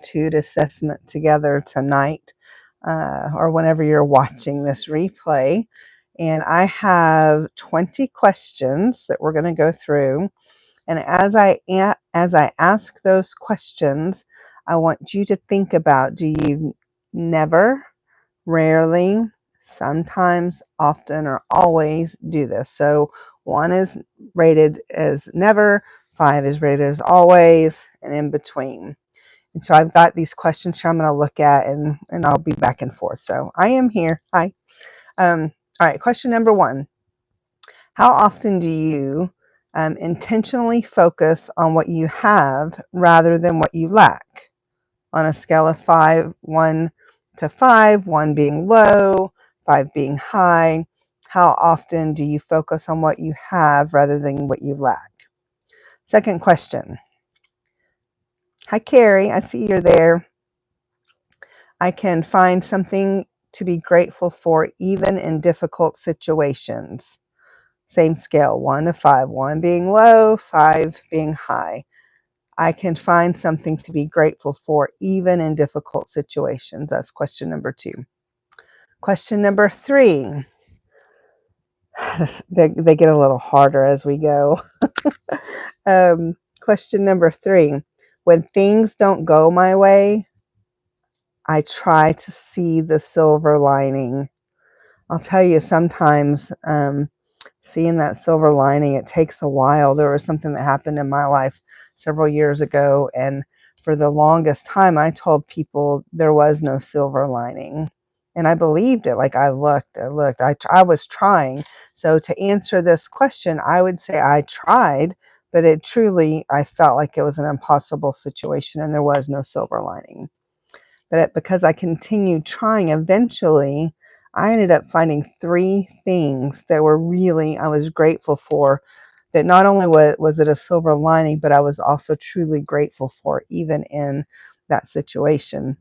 gratitude assessment together tonight or whenever you're watching this replay. And I have 20 questions that we're going to go through. And as I ask those questions, I want you to think about, do you never, rarely, sometimes, often, or always do this? So 1 is rated as never, 5 is rated as always, and in between. And so I've got these questions here I'm going to look at, and I'll be back and forth. So I am here. Hi. All right, question number 1. How often do you intentionally focus on what you have rather than what you lack? On a scale of 1 to 5, 1 being low, 5 being high, how often do you focus on what you have rather than what you lack? Second question. Hi, Carrie. I see you're there. I can find something to be grateful for even in difficult situations. Same scale, 1 to 5, 1 being low, 5 being high. I can find something to be grateful for even in difficult situations. That's question number 2. Question number 3. They get a little harder as we go. Question number 3. When things don't go my way, I try to see the silver lining. I'll tell you, sometimes seeing that silver lining, it takes a while. There was something that happened in my life several years ago, and for the longest time I told people there was no silver lining, and I believed it. Like, I was trying. So to answer this question, I would say I tried, but I felt like it was an impossible situation and there was no silver lining. But because I continued trying, eventually I ended up finding 3 things that I was grateful for, that not only was it a silver lining, but I was also truly grateful for, even in that situation.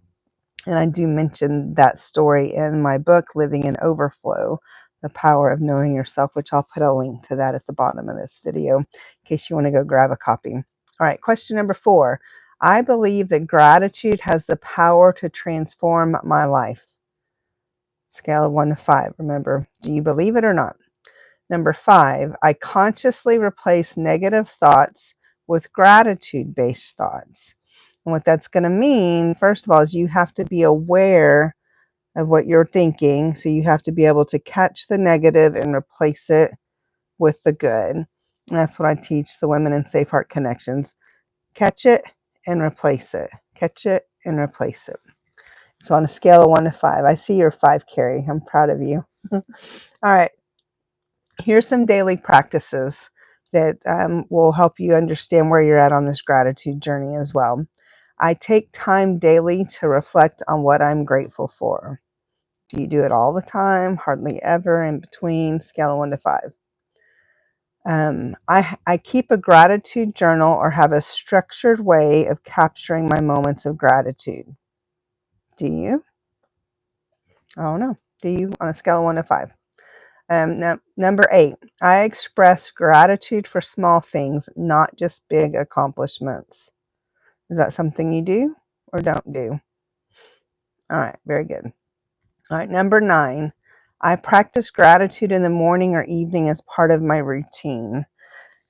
And I do mention that story in my book, Living in Overflow, The Power of Knowing Yourself, which I'll put a link to that at the bottom of this video in case you want to go grab a copy. All right, question number 4. I believe that gratitude has the power to transform my life. Scale of 1 to 5. Remember, do you believe it or not? Number 5, I consciously replace negative thoughts with gratitude-based thoughts. And what that's going to mean, first of all, is you have to be aware of what you're thinking. So you have to be able to catch the negative and replace it with the good. And that's what I teach the women in Safe Heart Connections. Catch it and replace it. Catch it and replace it. So on a scale of 1 to 5, I see your 5, Carrie. I'm proud of you. All right. Here's some daily practices that will help you understand where you're at on this gratitude journey as well. I take time daily to reflect on what I'm grateful for. Do you do it all the time? Hardly ever? In between? Scale of 1 to 5. I keep a gratitude journal or have a structured way of capturing my moments of gratitude. Do you? I don't know. Do you? On a scale of 1 to 5. Number 8, I express gratitude for small things, not just big accomplishments. Is that something you do or don't do? All right, very good. All right, number 9, I practice gratitude in the morning or evening as part of my routine.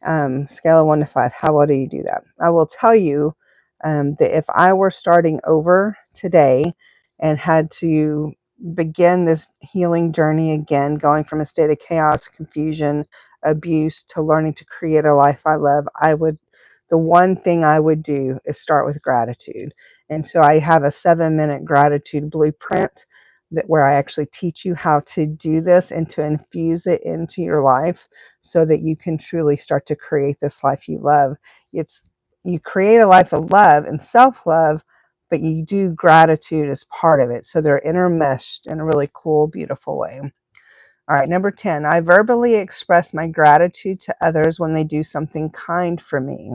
Scale of 1 to 5, how well do you do that? I will tell you that if I were starting over today and had to begin this healing journey again, going from a state of chaos, confusion, abuse, to learning to create a life I love, the one thing I would do is start with gratitude. And so I have a 7-minute gratitude blueprint where I actually teach you how to do this and to infuse it into your life so that you can truly start to create this life you love. You create a life of love and self-love, but you do gratitude as part of it. So they're intermeshed in a really cool, beautiful way. All right, number 10, I verbally express my gratitude to others when they do something kind for me.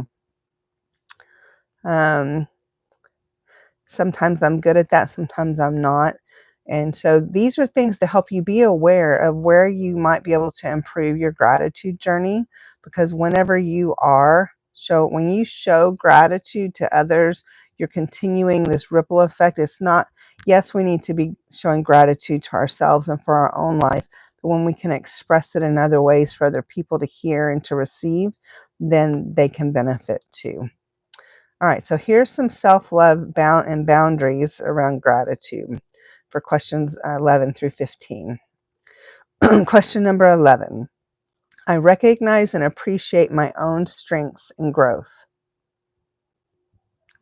Sometimes I'm good at that, sometimes I'm not. And so these are things to help you be aware of where you might be able to improve your gratitude journey, because when you show gratitude to others, you're continuing this ripple effect. It's not, yes, we need to be showing gratitude to ourselves and for our own life, but when we can express it in other ways for other people to hear and to receive, then they can benefit too. All right, so here's some self-love and boundaries around gratitude for questions 11 through 15. Question number 11. I recognize and appreciate my own strengths and growth.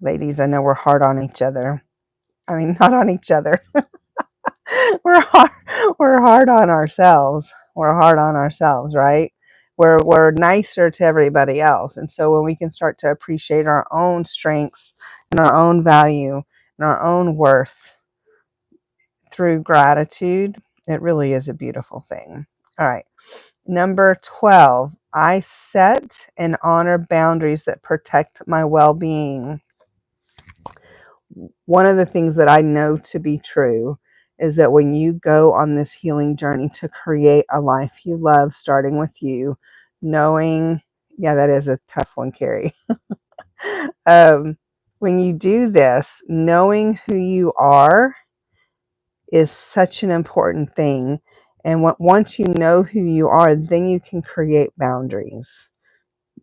Ladies, I know we're hard on each other. I mean, not on each other. we're hard on ourselves. We're hard on ourselves, right? We're nicer to everybody else. And so when we can start to appreciate our own strengths and our own value and our own worth through gratitude, it really is a beautiful thing. All right. Number 12, I set and honor boundaries that protect my well-being. One of the things that I know to be true is that when you go on this healing journey to create a life you love, starting with you, knowing, yeah, that is a tough one, Carrie. When you do this, knowing who you are is such an important thing. And once you know who you are, then you can create boundaries.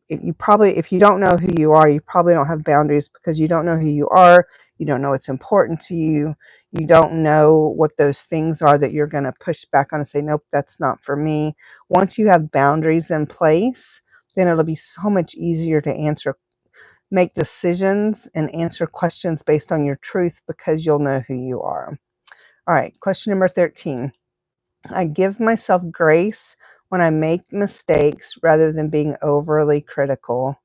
If you don't know who you are, you probably don't have boundaries because you don't know who you are. You don't know what's important to you. You don't know what those things are that you're going to push back on and say, nope, that's not for me. Once you have boundaries in place, then it'll be so much easier to make decisions and answer questions based on your truth because you'll know who you are. All right, question number 13. I give myself grace when I make mistakes rather than being overly critical.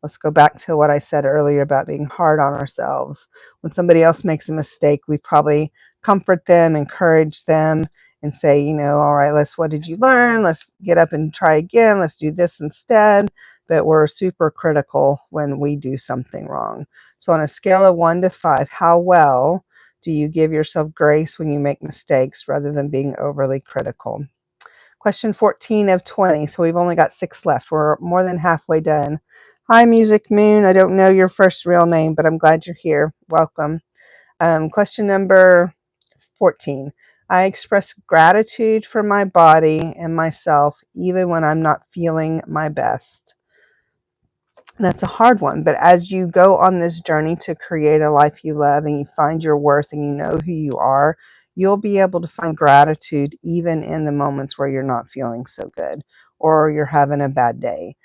Let's go back to what I said earlier about being hard on ourselves. When somebody else makes a mistake, we probably comfort them, encourage them, and say, all right, what did you learn? Let's get up and try again. Let's do this instead. But we're super critical when we do something wrong. So on a scale of 1 to 5, how well do you give yourself grace when you make mistakes rather than being overly critical? Question 14 of 20. So we've only got 6 left. We're more than halfway done. Hi, Music Moon. I don't know your first real name, but I'm glad you're here. Welcome. Question number 14. I express gratitude for my body and myself even when I'm not feeling my best. That's a hard one, but as you go on this journey to create a life you love and you find your worth and you know who you are, you'll be able to find gratitude even in the moments where you're not feeling so good or you're having a bad day.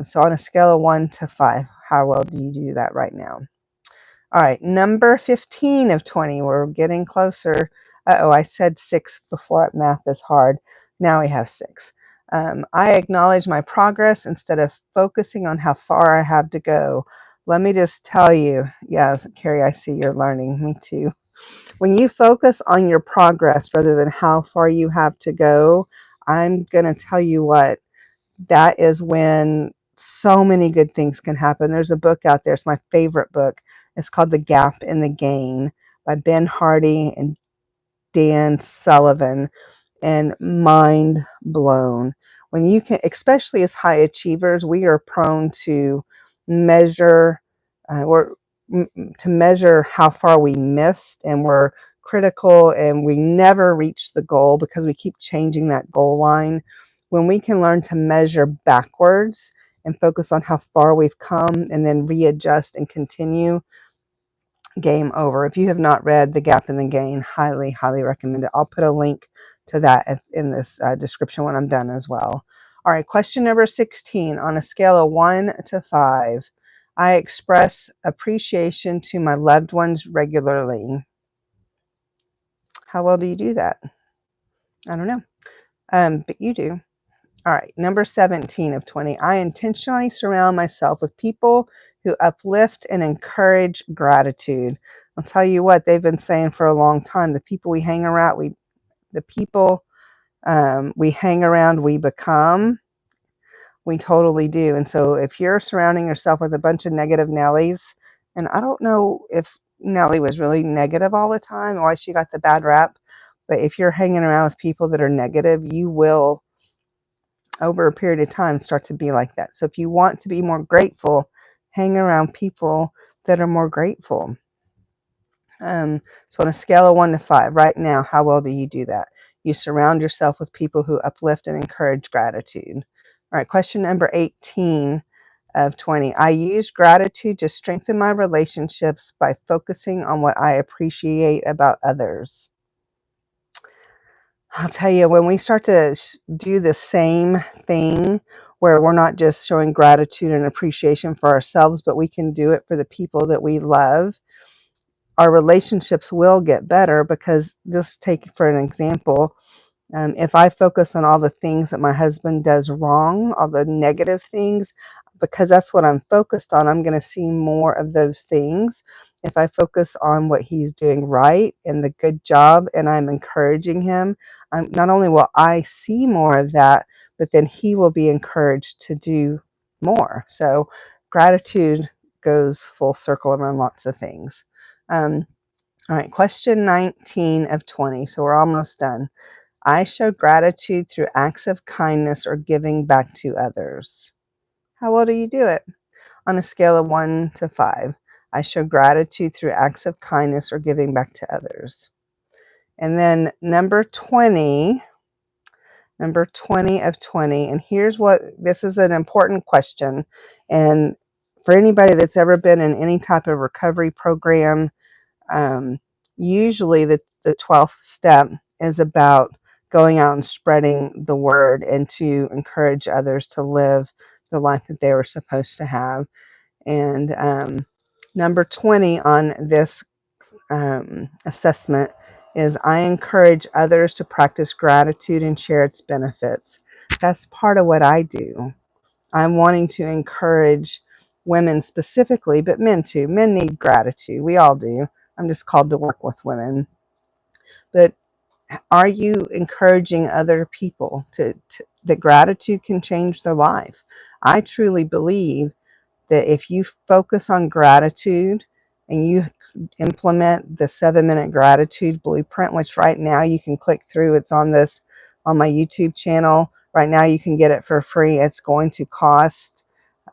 So on a scale of 1 to 5, how well do you do that right now? All right, number 15 of 20. We're getting closer. I said 6 before. Math is hard. Now we have 6. I acknowledge my progress instead of focusing on how far I have to go. Let me just tell you, yes, Carrie, I see you're learning. Me too. When you focus on your progress rather than how far you have to go, I'm going to tell you what, that is when so many good things can happen. There's a book out there. It's my favorite book. It's called The Gap and the Gain by Ben Hardy and Dan Sullivan, and mind blown. When you can, especially as high achievers, we are prone to measure, to measure how far we missed, and we're critical, and we never reach the goal because we keep changing that goal line. When we can learn to measure backwards and focus on how far we've come, and then readjust and continue, game over. If you have not read The Gap and the Gain, highly, highly recommend it. I'll put a link to that in this description when I'm done as well. All right, question number 16. On a scale of 1 to 5, I express appreciation to my loved ones regularly. How well do you do that? I don't know, but you do. All right, number 17 of 20. I intentionally surround myself with people who uplift and encourage gratitude. I'll tell you what, they've been saying for a long time, the people we hang around, we hang around, we become. We totally do. And so if you're surrounding yourself with a bunch of negative Nellies, and I don't know if Nellie was really negative all the time, why she got the bad rap, but if you're hanging around with people that are negative, you will, over a period of time, start to be like that. So if you want to be more grateful, hang around people that are more grateful. So on a scale of 1 to 5, right now, how well do you do that? You surround yourself with people who uplift and encourage gratitude. All right, question number 18 of 20. I use gratitude to strengthen my relationships by focusing on what I appreciate about others. I'll tell you, when we start to do the same thing, where we're not just showing gratitude and appreciation for ourselves, but we can do it for the people that we love, our relationships will get better. Because just take for an example, if I focus on all the things that my husband does wrong, all the negative things, because that's what I'm focused on, I'm going to see more of those things. If I focus on what he's doing right and the good job, and I'm encouraging him, not only will I see more of that, but then he will be encouraged to do more. So gratitude goes full circle around lots of things. Um, all right, question 19 of 20. So we're almost done. I show gratitude through acts of kindness or giving back to others. How well do you do it? On a scale of 1 to 5. I show gratitude through acts of kindness or giving back to others. And then number 20 of 20. And here's what, this is an important question. And for anybody that's ever been in any type of recovery program, usually the 12th step is about going out and spreading the word and to encourage others to live the life that they were supposed to have. And number 20 on this assessment is I encourage others to practice gratitude and share its benefits. That's part of what I do. I'm wanting to encourage women specifically, but men too. Men need gratitude. We all do. I'm just called to work with women. But are you encouraging other people that gratitude can change their life? I truly believe that if you focus on gratitude and you implement the 7-minute gratitude blueprint, which right now you can click through, it's on my YouTube channel. Right now you can get it for free. It's going to cost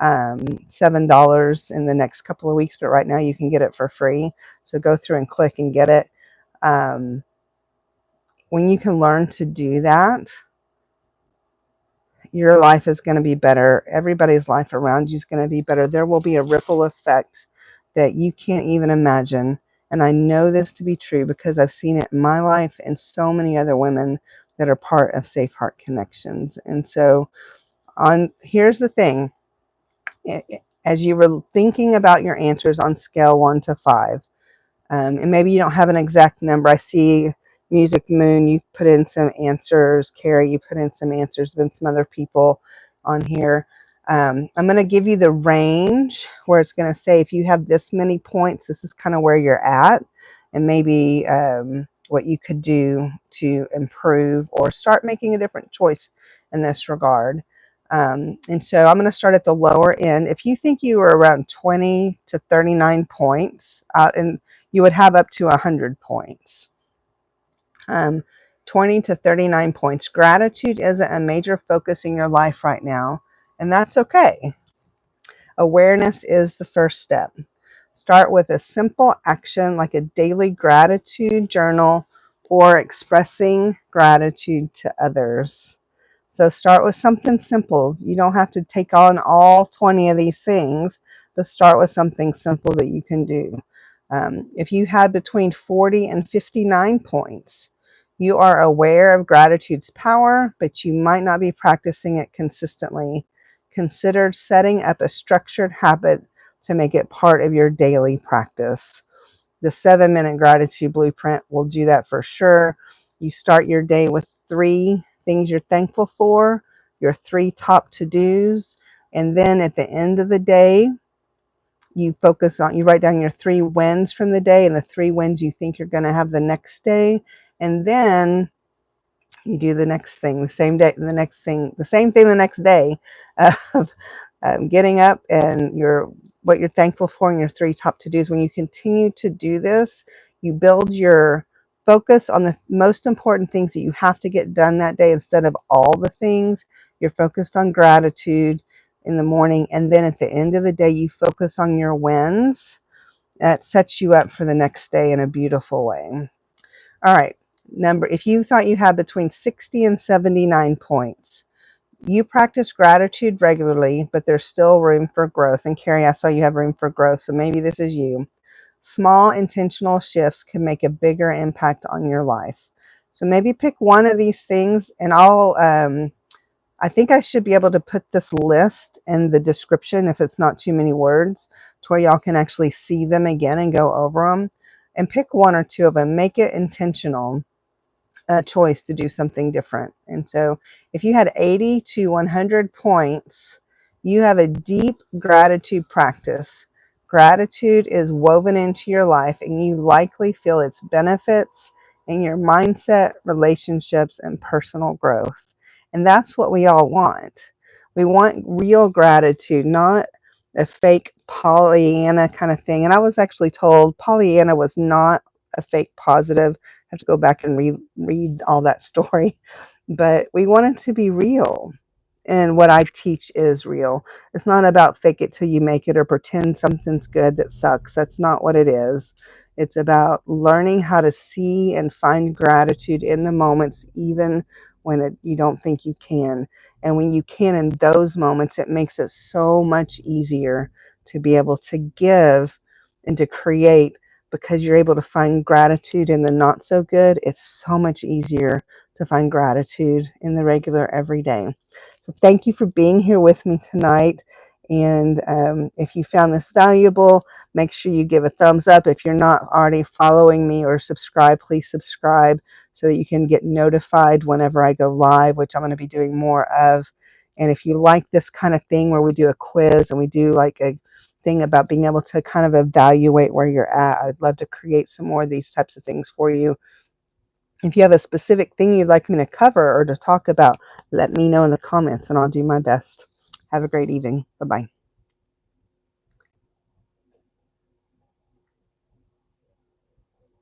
$7 in the next couple of weeks, but right now you can get it for free. So go through and click and get it. When you can learn to do that, your life is going to be better. Everybody's life around you is going to be better. There will be a ripple effect that you can't even imagine. And I know this to be true because I've seen it in my life and so many other women that are part of Safe Heart Connections. And so here's the thing. As you were thinking about your answers on scale 1 to 5, and maybe you don't have an exact number. I see Music Moon, you put in some answers. Carrie, you put in some answers. There's been some other people on here. I'm going to give you the range where it's going to say if you have this many points, this is kind of where you're at, and maybe what you could do to improve or start making a different choice in this regard. And so I'm going to start at the lower end. If you think you are around 20 to 39 points, and you would have up to 100 points. 20 to 39 points. Gratitude isn't a major focus in your life right now, and that's okay. Awareness is the first step. Start with a simple action like a daily gratitude journal or expressing gratitude to others. So start with something simple. You don't have to take on all 20 of these things, but start with something simple that you can do. If you had between 40 and 59 points, you are aware of gratitude's power, but you might not be practicing it consistently. Consider setting up a structured habit to make it part of your daily practice. The 7-minute gratitude blueprint will do that for sure. You start your day with 3 things you're thankful for, your 3 top to-dos, and then at the end of the day, you write down your 3 wins from the day and the 3 wins you think you're going to have the next day, and then you do the next thing the same day, and the same thing the next day of getting up and what you're thankful for and your 3 top to-dos. When you continue to do this, you build your focus on the most important things that you have to get done that day instead of all the things. You're focused on gratitude in the morning, and then at the end of the day, you focus on your wins. That sets you up for the next day in a beautiful way. All right. If you thought you had between 60 and 79 points, you practice gratitude regularly, but there's still room for growth. And Carrie, I saw you have room for growth, so maybe this is you. Small intentional shifts can make a bigger impact on your life. So maybe pick one of these things, and I think I should be able to put this list in the description if it's not too many words, to where y'all can actually see them again and go over them. And pick one or two of them. Make it intentional, a choice to do something different. And so if you had 80 to 100 points, you have a deep gratitude practice. Gratitude is woven into your life, and you likely feel its benefits in your mindset, relationships, and personal growth. And that's what we all want. We want real gratitude, not a fake Pollyanna kind of thing. And I was actually told Pollyanna was not a fake positive. I have to go back and read all that story. But we want it to be real. And what I teach is real. It's not about fake it till you make it or pretend something's good that sucks. That's not what it is. It's about learning how to see and find gratitude in the moments, even when you don't think you can. And when you can in those moments, it makes it so much easier to be able to give and to create, because you're able to find gratitude in the not so good. It's so much easier to find gratitude in the regular everyday. So thank you for being here with me tonight. And if you found this valuable, make sure you give a thumbs up. If you're not already following me or subscribe, please subscribe so that you can get notified whenever I go live, which I'm going to be doing more of. And if you like this kind of thing where we do a quiz and we do like a thing about being able to kind of evaluate where you're at, I'd love to create some more of these types of things for you. If you have a specific thing you'd like me to cover or to talk about, let me know in the comments and I'll do my best. Have a great evening. Bye-bye.